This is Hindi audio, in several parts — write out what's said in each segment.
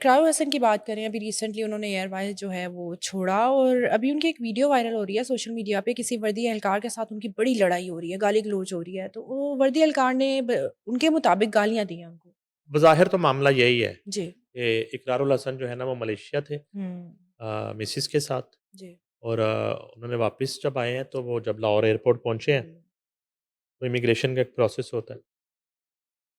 इकरार हसन की बात करें, अभी रिसेंटली उन्होंने एयरवाइस जो है वो छोड़ा और अभी उनकी एक वीडियो वायरल हो रही है सोशल मीडिया पे, किसी वर्दी एहलकार के साथ उनकी बड़ी लड़ाई हो रही है, गाली गलौज हो रही है। तो वो वर्दी एहलकार ने उनके मुताबिक गालियां दी हैं उनको। बज़ाहिर तो मामला यही है जी। कि इकरारुल हसन जो है ना वो मलेशिया थे हम्म। मिसेस के साथ। जी। और उन्होंने वापस जब आए हैं तो वो जब लाहौर एयरपोर्ट पहुँचे हैं तो इमिग्रेशन का एक प्रोसेस होता है।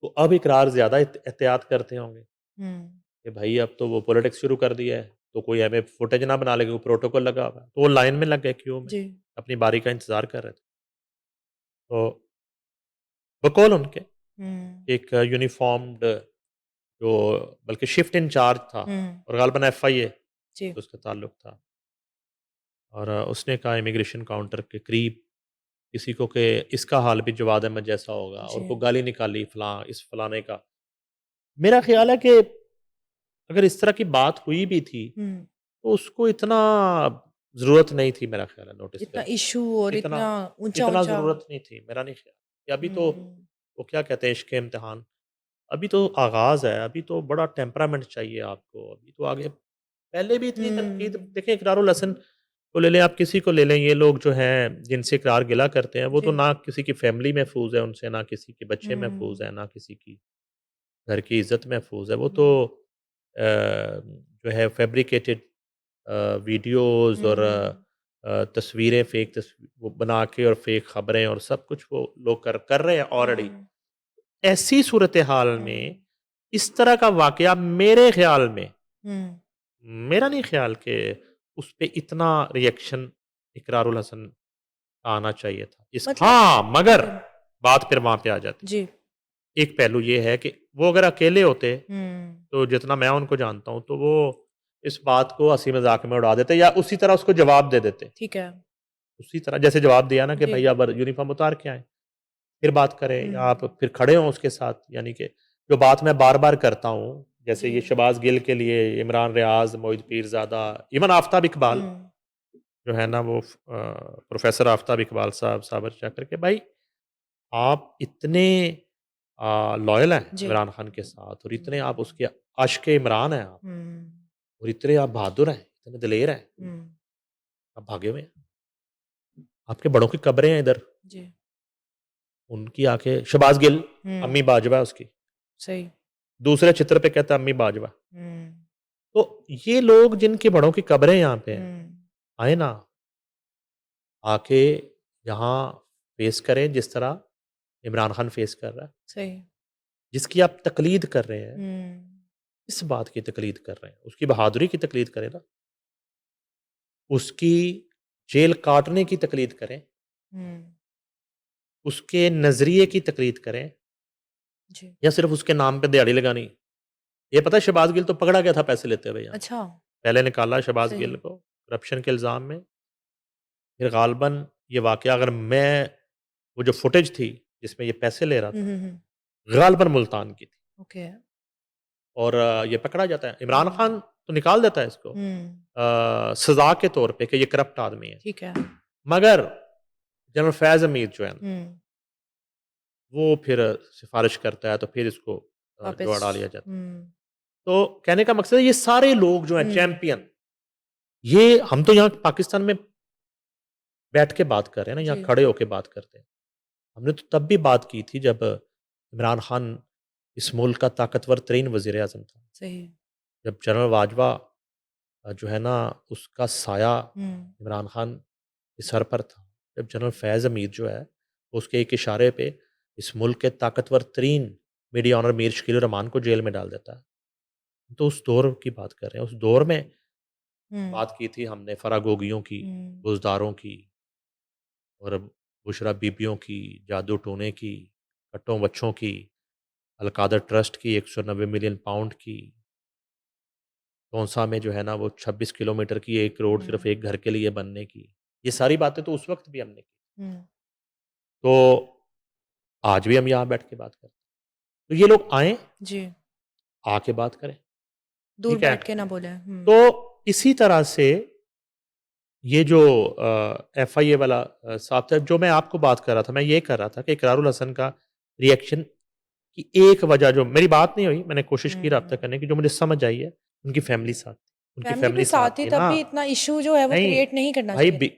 तो अब इकरार ज़्यादा एहतियात करते होंगे हम्म। कि भाई अब तो वो पॉलिटिक्स शुरू कर दिया है, तो कोई हमें फुटेज ना बना लेगा, कोई प्रोटोकॉल लगा हुआ है। तो वो लाइन में लग गए क्यू में, जी। अपनी बारी का इंतज़ार कर रहे थे। तो बकौल उनके हम्म। एक यूनिफ़ॉर्म्ड जो बल्कि शिफ्ट इंचार्ज था हम्म। और ग़ालिबन एफआईए जी। से उसका ताल्लुक था। और उसने कहा इमिग्रेशन काउंटर के करीब किसी को कि इसका हाल भी जवाद अहमद जैसा होगा और जी। कोई गाली निकाली फलां इस फलाने का। मेरा ख़्याल है कि अगर इस तरह की बात हुई भी थी, हम्म। तो उसको इतना ज़रूरत नहीं थी मेरा ख़्याल है नोटिस इतना करने इशू और की। इतना इतना ऊंचा इतना ऊंचा। ज़रूरत नहीं थी, मेरा नहीं ख़्याल। कि अभी तो हम्म। वो क्या कहते हैं इश्क़ इम्तिहान, अभी तो आगाज़ है, अभी तो बड़ा टेम्परामेंट चाहिए आपको, अभी तो आगे पहले भी इतनी तनकीद हम्म। देखिए इकरारुल हसन को ले लें, आप किसी को ले लें, ये लोग जो हैं जिनसे इकरार गिला करते हैं, वो तो जी। ना किसी की फ़ैमिली महफूज़ है उनसे, ना किसी के बच्चे महफूज़ हैं, हम्म। ना किसी की घर की इज़्ज़त महफूज़ है। वो तो हम्म। जो है फैब्रिकेटेड वीडियोज़ और हम्म। तस्वीरें फ़ेक वो बना के और फ़ेक ख़बरें और सब कुछ वो लोग कर कर रहे हैं ऑलरेडी। हम्म। ऐसी सूरत-ए-हाल हम्म। में इस तरह का वाक़या मेरे ख़्याल में, हम्म। मेरा नहीं ख़्याल कि उस पे इतना रिएक्शन इकरारुल हसन का आना चाहिए था। मतलब। हाँ, मगर जी। बात फिर वहाँ पे आ जाती जी। है। एक पहलू ये है कि वो अगर अकेले होते, हम्म। तो जितना मैं उनको जानता हूँ, तो वो इस बात को हँसी-मज़ाक में उड़ा देते या उसी तरह उसको जवाब दे देते। ठीक है। उसी तरह जैसे जवाब दिया ना कि जी। भई अब यूनिफ़ॉर्म उतार के आएँ, फिर बात करें या आप हम्म। फिर खड़े हों उसके साथ। यानी कि जो बात मैं बार-बार करता हूँ, जैसे जी। ये शहबाज़ गिल के लिए इमरान रियाज़, मोहित पीरज़ादा, इवन आफ़ताब इकबाल हम्म। जो है ना वो प्रोफ़ेसर आफ़ताब इकबाल साहब साबर जाकर के भाई आप इतने लॉयल हैं जी। इमरान खान के साथ और इतने आप हम्म। उसके आशिक़ इमरान हैं आप हम्म। और इतने आप बहादुर हैं, इतने दिलेर हैं, हम्म। आप भागे हुए हैं। आपके बड़ों की कब्रें हैं इधर, जी। उनकी आके शहबाज़ गिल, अम्मी हम्म। बाजवा है उसकी, सही। दूसरे चित्र पे कहता है अम्मी बाजवा। हम्म। तो ये लोग जिनके बड़ों की कब्रें यहाँ पे हैं, हम्म। आए ना, आके यहाँ फ़ेस करें जिस तरह इमरान खान फ़ेस कर रहा है। सही। जिसकी आप तक़लीद कर रहे हैं, हम्म। किस बात की तक़लीद कर रहे हैं? उसकी बहादुरी की तक़लीद करें ना, उसकी जेल काटने की तक़लीद करें, हम्म। उसके नज़रिए की तक़लीद करें जी। या सिर्फ़ उसके नाम पे दिहाड़ी लगानी। ये पता है शहबाज़ गिल तो पकड़ा गया था पैसे लेते हुए यहाँ। अच्छा। पहले निकाला शहबाज़ सही। गिल को करप्शन के इल्ज़ाम में, फिर ग़ालिबन ये वाक़या अगर मैं वो जो फुटेज थी जिसमें ये पैसे ले रहा था, हम्म। ग़ालिबन मुल्तान की थी ओके। और ये पकड़ा जाता है। इमरान हम्म। खान तो निकाल देता है इसको हम्म। सज़ा के तौर पे कि ये करप्ट आदमी है। ठीक है। मगर जनरल फैज़ हमीद जो है ना, हम्म। वो फिर सिफ़ारिश करता है तो फिर इसको वापस। दौड़ा लिया जाता है। हम्म। तो कहने का मकसद है ये सारे लोग जो हैं हम्म। चैंपियन, ये हम तो यहाँ पाकिस्तान में बैठ के बात कर रहे हैं ना, यहाँ जी। खड़े होके बात करते हैं। हमने तो तब भी बात की थी जब इमरान खान इस मुल्क का ताकतवर तरीन वज़ीर-ए-आज़म था। सही। जब जनरल बाजवा जो है ना उसका साया हम्म। इमरान खान के सर पर था। जब जनरल फैज़ हमीद जो है, वो उसके एक इशारे पे इस मुल्क के ताकतवर तरीन मीडिया ऑनर मीर शकील रहमान को जेल में डाल देता है। तो उस दौर की बात कर रहे हैं। उस दौर में हम्म। बात की थी हमने फरागोगियों की, हम्म। बुज़दारों की और बुशरा बीबियों की, जादू टोने की, कट्टों बच्चों की, अलकादर ट्रस्ट की 190 मिलियन पाउंड की, टोंसा में जो है ना वो 26 किलोमीटर की 1 रोड सिर्फ़ हम्म। एक घर के लिए बनने की। ये सारी बातें तो उस वक़्त भी हमने की। हम्म। तो आज भी हम यहाँ बैठ के बात करते हैं। तो ये लोग आएँ, जी। आके बात करें, दूर ठीक है? बैठ के ना बोले। हम्म। तो इसी तरह से ये जो एफआईए वाला साहब था, जो मैं आपको बात कर रहा था, मैं ये कर रहा था कि इकरारुल हसन का रिएक्शन की एक वजह जो मेरी बात नहीं हुई, मैंने कोशिश की राब्ता हम्म। करने की, जो मुझे समझ आई है उनकी फैमिली साथ थी, उनकी फैमिली भी फैमिली साथ साथ थी थी तब ना। भी इतना इश्यू जो है वो नहीं क्रिएट नहीं करना भाई, चाहिए।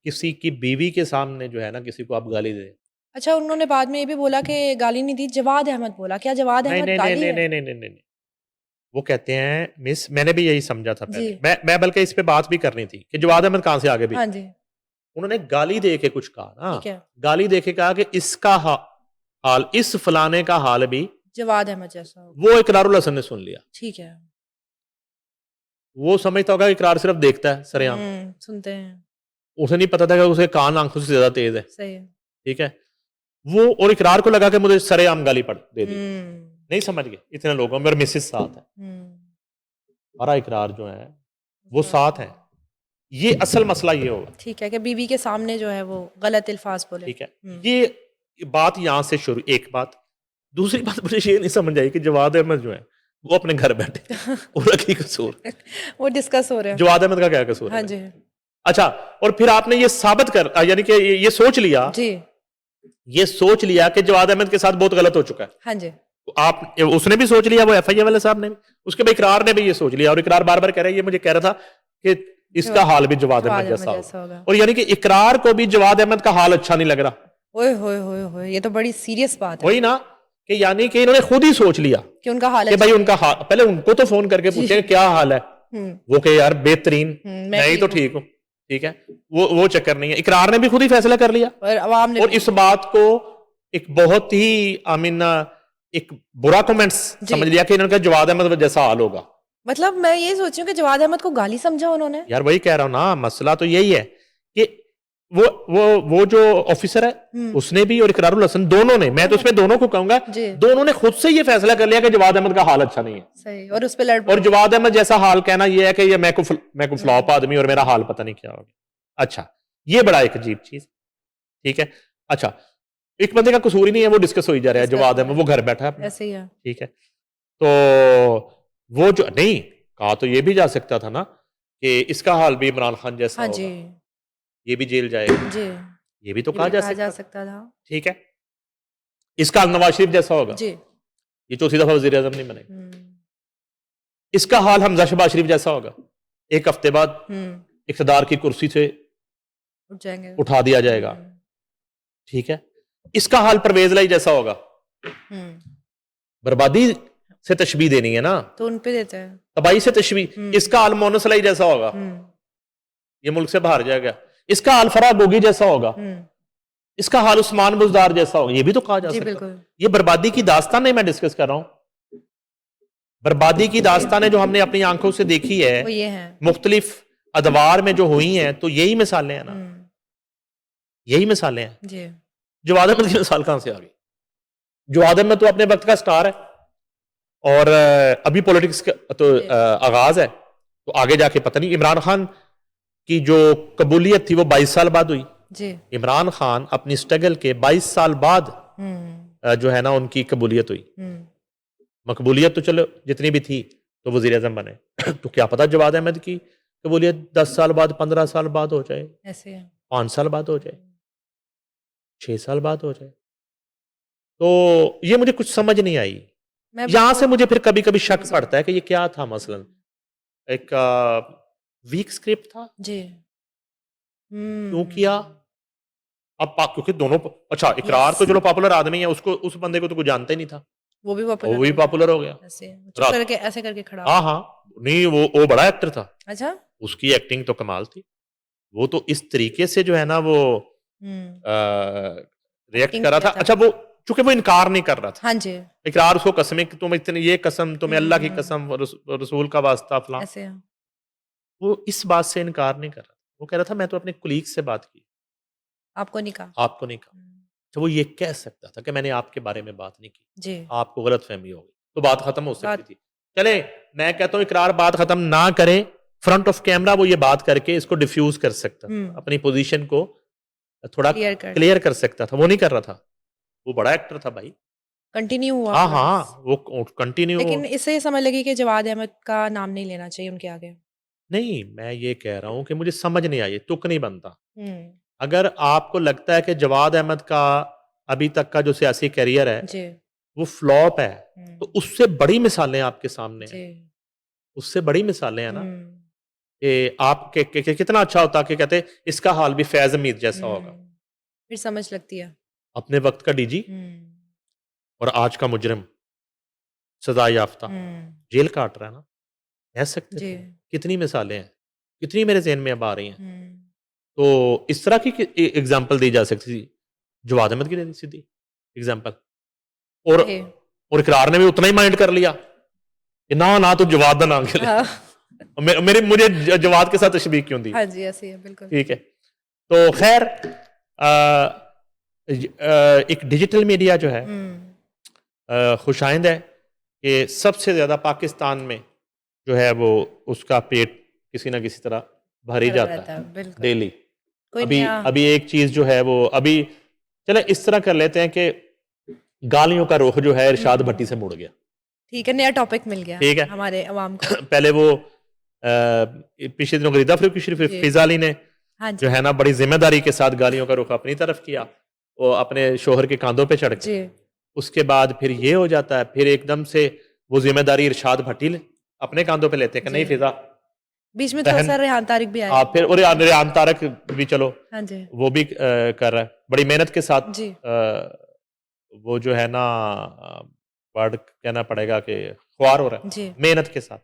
किसी की बीवी के सामने जो है ना किसी को आप गाली दे, अच्छा, उन्होंने बाद में ये भी बोला कि गाली नहीं दी, जवाद अहमद बोला। क्या जवाद नहीं अहमद नहीं नहीं गाली नहीं है? नहीं नहीं नहीं नहीं नहीं। वो कहते हैं मिस, मैंने भी यही समझा था जी। पहले, मैं बल्कि इस पे बात भी करनी थी कि जवाद अहमद कहाँ से आगे भी, हाँ जी, उन्होंने गाली दे के कुछ कहा ना, ठीक है। गाली दे के कहा कि इसका हाल, इस फलाने का हाल भी, जवाद अहमद जैसा होगा। वो इकरारुल हसन ने सुन लिया। ठीक है। वो समझता होगा इकरार सिर्फ देखता है सरेआम, सुनते हैं। उसे नहीं पता था कि उसे कान आंखों से ज्यादा तेज है। सही है। ठीक है, वो और इकरार को लगा कि मुझे सरेआम गाली पड़ दे दी। हुँ, नहीं समझ गए इतने लोगों में, और मिसेस साथ है, हुँ। हमारा इकरार जो है वो साथ है। ये असल मसला ये होगा। ठीक है कि बीवी के सामने जो है वो गलत अल्फाज़ बोले। ठीक है, हुँ। ये बात यहां से शुरू, एक बात। दूसरी बात मुझे ये नहीं समझ आई कि जवाद अहमद जो है वो अपने घर बैठे और की कसूर, वो डिस्कस हो रहे हैं। जवाद अहमद का क्या कसूर हाँ है? जी। अच्छा, और फिर आपने ये साबित कर, यानी कि ये सोच लिया, जी। ये सोच लिया कि जवाद अहमद के साथ बहुत गलत हो चुका है। हाँ जी। तो आप, उसने भी सोच लिया, वो एफआईए वाले साहब ने भी, उसके बाद इकरार ने भी ये सोच लिया, और इकरार बार बार कह रहा है, ये मुझे कह रहा था कि इसका हाल भी जवाद अहमद जैसा होगा। और यानी कि इकरार को भी जवाद अहमद का हाल अच्छा नहीं लग रहा। ओए होए होए होए, ये तो बड़ी सीरियस बात है वही ना, कि यानी कि इन्होंने खुद ही सोच लिया कि उनका हाल कि अच्छा भाई नहीं उनका हाल, पहले उनको तो फोन करके जी। पूछे क्या हाल है, है। वो कहे यार बेहतरीन, मैं मैं ही ठीक तो हूँ। ठीक हूँ। ठीक है, वो चक्कर नहीं है, इकरार ने भी खुद ही फैसला कर लिया, और अवाम ने और भी इस बात को एक बहुत ही आमीन एक बुरा कमेंट्स जी। समझ लिया कि इनका जवाद अहमद जैसा हाल होगा। मतलब मैं ये सोच रही हूँ कि जवाद अहमद को गाली समझा उन्होंने। यार वही कह रहा हूं ना, मसला तो यही है कि वो जो ऑफिसर है उसने भी, और इकरारुल हसन, दोनों ने, मैं तो उसमें दोनों को कहूंगा, जी। दोनों ने खुद से ये फैसला कर लिया कि जवाद अहमद का हाल अच्छा नहीं है। सही, और उस पे लड़ और पड़े। जवाद अहमद जैसा हाल कहना यह है कि ये मैं को फ्लॉप आदमी और मेरा हाल पता नहीं क्या हो गया। अच्छा, ये बड़ा एक अजीब चीज। ठीक है, अच्छा, एक बंदे का कसूर ही नहीं है, वो डिस्कस हो ही जा रहा है, जवाद अहमद वो घर बैठा है अपना। ऐसे ही है। ठीक है, तो वो जो नहीं कहा, तो ये भी जा सकता था ना कि इसका हाल भी इमरान खान जैसा हाँ जी। होगा, ये भी जेल जाएगा, जी। ये भी तो ये कहा भी जा कहा जा सकता था। सकता था। ठीक है, इसका हाल नवाज शरीफ जैसा होगा, जी। ये चौथी दफा वजीर आजम नहीं बनेगा। हुँ। इसका हाल हमजा शहबाज शरीफ जैसा होगा, एक हफ्ते बाद हुँ। इख्तिदार की कुर्सी से उठ जाएंगे। उठा दिया जाएगा। ठीक है, इसका हाल परवेज लाई जैसा होगा, हुँ। बर्बादी से तशबीह देनी है ना, तो उन पे देते हैं। तबाही से तशबीह। इसका हाल मोनस लाई जैसा होगा, हुँ। ये मुल्क से बाहर जाएगा। इसका हाल फराह गोगी जैसा होगा, हुँ। इसका हाल उस्मान बुजदार जैसा होगा, ये भी तो कहा जा जी, सकता है। बिल्कुल। ये बर्बादी की दास्तान मैं डिस्कस कर रहा हूं, बर्बादी की दास्तानें जो हमने अपनी आंखों से देखी है, वो ये हैं। मुख्तलिफ अदवार में जो हुई हैं, तो यही मिसालें हैं ना, हुँ। यही मिसालें हैं। जी। जवाद अहमद की मिसाल कहां से आ गई? जवाद अहमद तो अपने वक्त का स्टार है, और अभी पॉलिटिक्स का तो आगाज है, तो आगे जाके पता नहीं। इमरान खान की जो कबूलियत थी वो 22 साल बाद हुई। जी। इमरान खान अपनी स्ट्रगल के 22 साल बाद हुँ। जो है ना उनकी कबूलियत हुई। हुँ। मकबूलियत तो चलो जितनी भी थी तो वजीर आजम बने तो क्या पता जवाद अहमद की कबूलियत 10 साल बाद, 15 साल बाद हो जाए, ऐसे है। 5 साल बाद हो जाए, 6 साल बाद हो जाए। तो ये मुझे कुछ समझ नहीं आई। मैं यहां से बिल्कुल मुझे फिर कभी कभी शक पड़ता है कि ये क्या था, मसलन एक वीक स्क्रिप्ट था, जी। क्यों हुँ। किया? अब क्योंकि दोनों अच्छा, इकरार तो यस। चलो पॉपुलर आदमी है, उसको, उस बंदे को तो कोई जानता ही नहीं था, वो भी और पॉपुलर वो भी हो गया। पॉपुलर हो गया। ऐसे चुप रात करके ऐसे करके खड़ा हाँ हो। हाँ, नहीं वो बड़ा एक्टर था, अच्छा? उसकी एक्टिंग तो कमाल थी। वो तो इस तरीके से जो है ना वो हुँ। रिएक्ट एक्टिंग कर रहा किया था। था। अच्छा, वो चूंकि वो इनकार नहीं कर रहा था, हाँ जी। इकरार उसको कसम है कि तुम इतने, ये कसम तुम्हें अल्लाह की हुँ। कसम, रसूल का वास्ता फलां, ऐसे है। वो इस बात से इनकार नहीं कर रहा था। वो कह रहा था मैं तो अपने कुलीग से बात की, आपको नहीं कहा। आपको नहीं कहा। तो वो ये कह सकता था कि मैंने आपके बारे में बात नहीं की, जी। आपको गलत फहमी हो गई, तो बात खत्म हो सकती बात थी। चले, मैं कहता हूं इकरार बात खत्म ना करे, फ्रंट ऑफ कैमरा वो ये बात करके इसको डिफ्यूज कर सकता था, अपनी पोजीशन को थोड़ा क्लियर कर क्लियर कर सकता था। वो नहीं कर रहा था, वो बड़ा एक्टर था भाई। कंटिन्यू हुआ हाँ पूरा बस। हाँ, वो कंटिन्यू। लेकिन इससे ये समझ लगी कि जवाद अहमद का नाम नहीं लेना चाहिए उनके आगे। नहीं, मैं ये कह रहा हूं कि मुझे समझ नहीं आई, तुक नहीं बनता। हुँ। अगर आपको लगता है कि जवाद अहमद का अभी तक का जो सियासी करियर है जी। वो फ्लॉप है, तो हुँ। उससे बड़ी मिसालें आपके सामने हैं। जी। उससे बड़ी मिसालें हैं ना हुँ, कि आप के कितना अच्छा होता कि कहते इसका हाल भी फैज़ हमीद जैसा होगा। हुँ। फिर समझ लगती है। अपने वक़्त का डीजी हुँ, और आज का मुजरिम, सज़ा याफ़्ता, हुँ। जेल काट रहा है ना, कह सकते जी। थे। कितनी मिसालें हैं, कितनी मेरे ज़हन में अब आ रही हैं। हुँ। तो इस तरह की एग्ज़ाम्पल दी जा सकती थी। जवाद अहमद की दे दी सीधी एग्ज़ाम्पल और सही। इकरार ने भी उतना ही माइंड कर लिया कि ना, ना तू जवाद दा नाम क्यों हाँ। लिया? मेरे मुझे जवाद के साथ तशबीह क्यों दी? हाँ जी, ऐसे ही है, बिल्कुल। ठीक है। तो ख़ैर एक डिजिटल मीडिया जो है हुँ। खुशाइंद है कि सबसे ज़्यादा पाकिस्तान में जो है वो उसका पेट किसी न किसी तरह भर ही भरा जाता रहता है, है, बिल्कुल। डेली। कोई अभी नया अभी एक चीज़ जो है वो अभी चलें इस तरह कर लेते हैं कि गालियों का रुख जो है इरशाद भट्टी से हुँ। मुड़ गया, ठीक है, नया टॉपिक मिल गया ठीक है? हमारे अवाम को। पहले वो पिछले दिनों गरीदा फ़रूख़ी शरीफ जी। फ़िज़ा अली ने हाँ जो जी। है ना बड़ी ज़िम्मेदारी के साथ गालियों का रुख अपनी तरफ किया, वो अपने शोहर के काँधों पे चढ़ के। जी। उसके बाद फिर ये हो जाता है, फिर एकदम से वो ज़िम्मेदारी इरशाद भट्टी अपने काँधों पे लेते हैं कि जी। नहीं फ़िज़ा बीच में बहन थोड़ा-सा रेहान तारिक भी आए। फिर और रेहान तारक भी चलो हाँ जी। वो भी कर रहा है। बड़ी मेहनत के साथ जी। वो जो है ना वर्ड कहना पड़ेगा कि ख्वार हो रहा है, जी। मेहनत के साथ।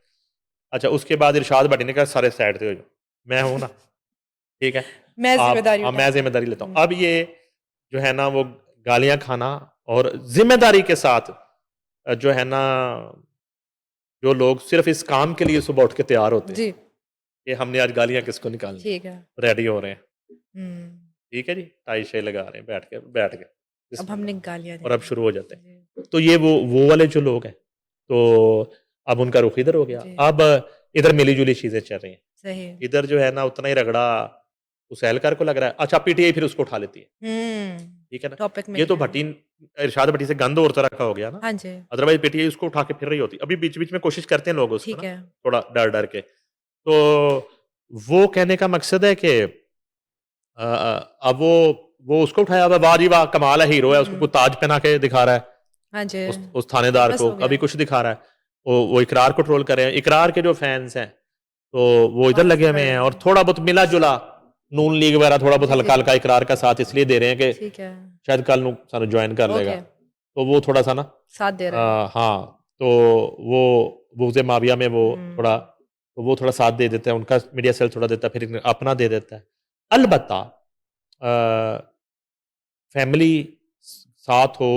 अच्छा उसके बाद इरशाद भट्टी ने कहा सारे साइड पे हो जाओ, मैं हूँ ना, ठीक है? मैं आप ज़िम्मेदारी मैं उठाती हूँ। ज़िम्मेदारी लेता हूँ। हुँ। अब ये जो है ना वो गालियाँ खाना और ज़िम्मेदारी के साथ जो है ना जो लोग सिर्फ़ इस काम के लिए सुबह उठ के तैयार होते हैं जी, कि हमने आज गालियाँ किसको निकालनी, ठीक है। रेडी हो रहे हैं। हुँ। ठीक है जी, टाई शाई लगा रहे हैं बैठ गए, अब बिस्मिल्लाह हमने गालियाँ और अब देनी शुरू हो जाते हैं। है। तो ये वो वाले जो लोग हैं, तो अब उनका रुख इधर हो गया। जी, अब इधर मिली-जुली चीज़ें चल रही हैं। सही। इधर जो है ना उतना ही रगड़ा उस एहलकार को लग रहा है। अच्छा पीटीआई फिर उसको उठा लेती है। हुँ, ठीक है ना? टॉपिक ये मिल तो गया। भट्टी इरशाद भट्टी से गंद और तरह का हो गया ना। हाँ जी, अदरवाइज़ पीटीआई उसको उठा के फिर रही होती। अभी बीच-बीच में कोशिश करते हैं लोग उसको ना, ठीक है। थोड़ा डर-डर के। तो वो कहने का मकसद है कि अब वो उसको उठाया हुआ है, वाह जी वाह! कमाल है, हीरो है, उसको कोई हुँ, ताज पहना के दिखा रहा है, हाँ जी, उस थानेदार फेमस को, हो कभी गया। कुछ दिखा रहा है। वो इकरार को ट्रोल कर रहे हैं। इकरार के जो फैन्स हैं, तो वो इधर वहाँ से लगे हुए खड़े हैं हो और गए। थोड़ा बहुत मिला-जुला नून लीग वगैरह थोड़ा बहुत जी, जी, हल्का-हल्का इकरार का साथ इसलिए दे रहे हैं कि ठीक है। शायद कल नू सानू जॉइन कर लेगा। ओके, तो वो थोड़ा-सा ना साथ दे रहे हैं। हाँ, तो वो बुग़्ज़-ए माविया में वो थोड़ा हुँ, तो वो थोड़ा साथ दे देते हैं, उनका मीडिया सेल थोड़ा देता है, फिर अपना दे देता है। अलबत्ता फैमिली साथ हो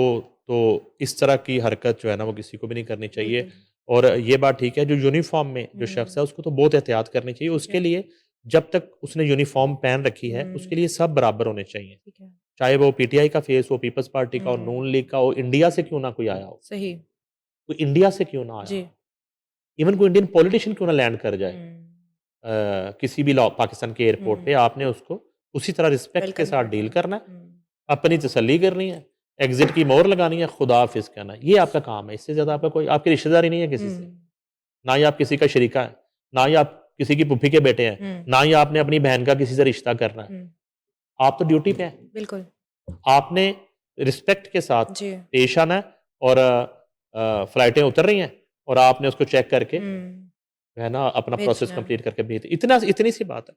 तो इस तरह की हरकत जो है ना वो किसी को भी नहीं करनी चाहिए बिल्कुल। और ये बात ठीक है जो यूनिफॉर्म में जो शख्स हुँ, है उसको तो बहुत एहतियात करनी चाहिए ठीक उसके है। लिए जब तक उसने यूनिफॉर्म पहन रखी है उसके हुँ, लिए सब बराबर होने चाहिए ठीक है। चाहे वो पीटीआई का फेस हो पीपल्स पार्टी का हो हुँ, नून लीग का हो इंडिया से क्यों ना कोई आया हो सही। कोई इंडिया से क्यों ना आया जी। हो इवन कोई इंडियन पॉलिटिशियन क्यों ना लैंड कर जाए हुँ, किसी भी पाकिस्तान के एयरपोर्ट पे हुँ, आपने उसको उसी तरह रिस्पेक्ट के वेलकम साथ करना डील है। करना है हुँ, अपनी तसल्ली करनी है, एग्ज़िट की मोहर लगानी है, खुदा हाफ़िज़ कहना है। ये आपका काम है, इससे ज़्यादा आपका कोई आपकी रिश्तेदारी नहीं है किसी से। हुँ, ना ही आप किसी का शरीका हैं, ना ही आप किसी की फूफी के बेटे हैं, हुँ, ना ही आपने अपनी बहन का किसी से रिश्ता करना है। हुँ, आप तो ड्यूटी पे हैं। बिल्कुल। आपने रिस्पेक्ट के साथ जी। पेश आना है और फ्लाइटें उतर रही हैं और आपने उसको चेक करके हुँ, जो है ना अपना प्रोसेस भेजना है। कंप्लीट करके भेज इतना इतनी सी बात है।